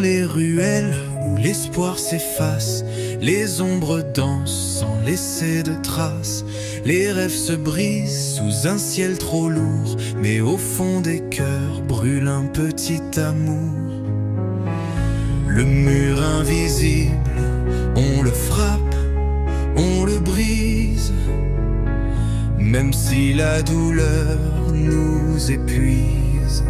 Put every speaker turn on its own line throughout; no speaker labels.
les ruelles où l'espoir s'efface, les ombres dansent sans laisser de traces. Les rêves se brisent sous un ciel trop lourd, mais au fond des cœurs brûle un petit amour. Le mur invisible, on le frappe, on le brise, même si la douleur nous épuise.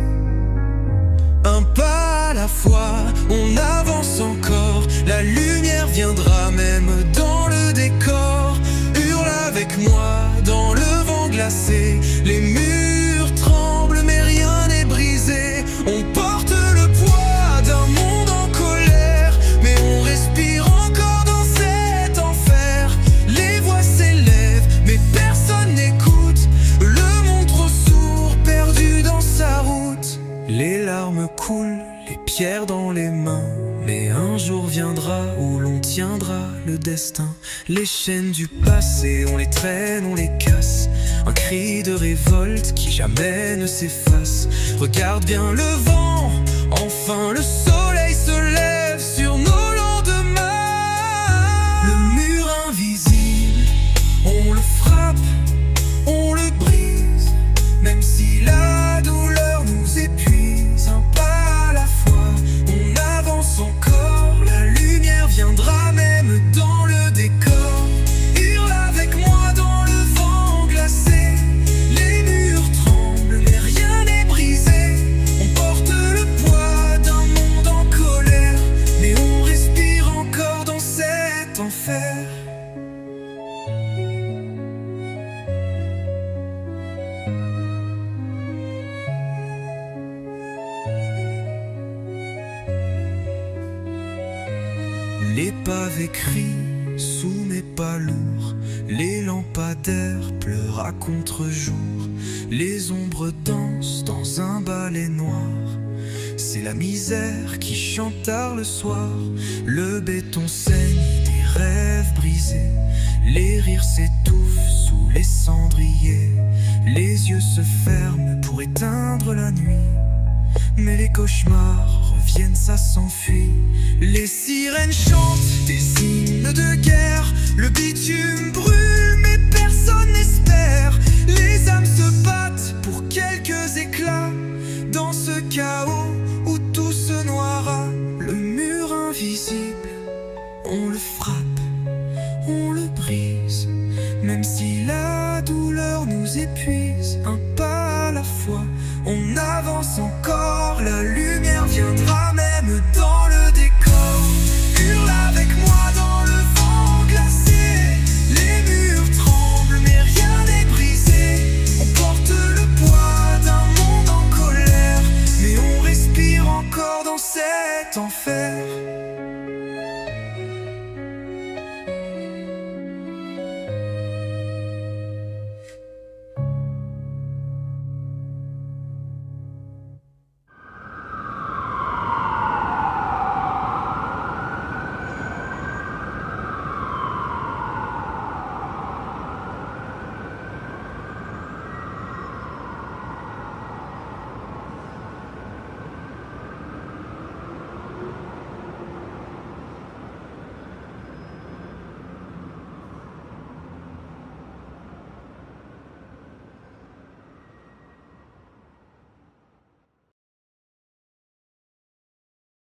Un pas à la fois, on avance encore, la lumière viendra même dans le décor. Hurle avec moi dans le vent glacé, les murs tremblent mais rien n'est brisé. On porte le poids d'un monde en colère, mais on respire encore dans cet enfer. Les voix s'élèvent mais personne n'écoute, le monde trop sourd, perdu dans sa route. Les larmes coulent, les pierres dans les mains, mais un jour viendra où l'on tiendra le destin. Les chaînes du passé, on les traîne, on les casse, un cri de révolte qui jamais ne s'efface. Regarde bien le vent, enfin le soleil se lève sur nos lendemains. Le mur invisible, on le frappe, on le brise, même si la douleur nous épuise. Un pas à la fois, on avance encore, la lumière viendra même dans le décor. Hurle avec moi dans le vent glacé, les murs tremblent mais rien n'est brisé. On porte le poids d'un monde en colère, mais on respire encore dans cet enfer. Les pavés crient sous mes pas lourds, les lampadaires pleurent à contre-jour, les ombres dansent dans un ballet noir. C'est la misère qui chante tard le soir, le béton saigne des rêves brisés, les rires s'étouffent sous les cendriers, les yeux se ferment pour éteindre la nuit, mais les cauchemars reviennent, ça s'enfuit. Les sirènes chantent des hymnes de guerre, le bitume brûle mais personne n'espère. Les âmes se battent pour quelques éclats, dans ce chaos où tout se noiera. Le mur invisible, on le frappe, on le brise, même si la douleur nous épuise. Un pas à la fois, on avance encore, la lumière viendra même dans le décor. Hurle avec moi dans le vent glacé, les murs tremblent mais rien n'est brisé. On porte le poids d'un monde en colère, mais on respire encore dans cet enfer.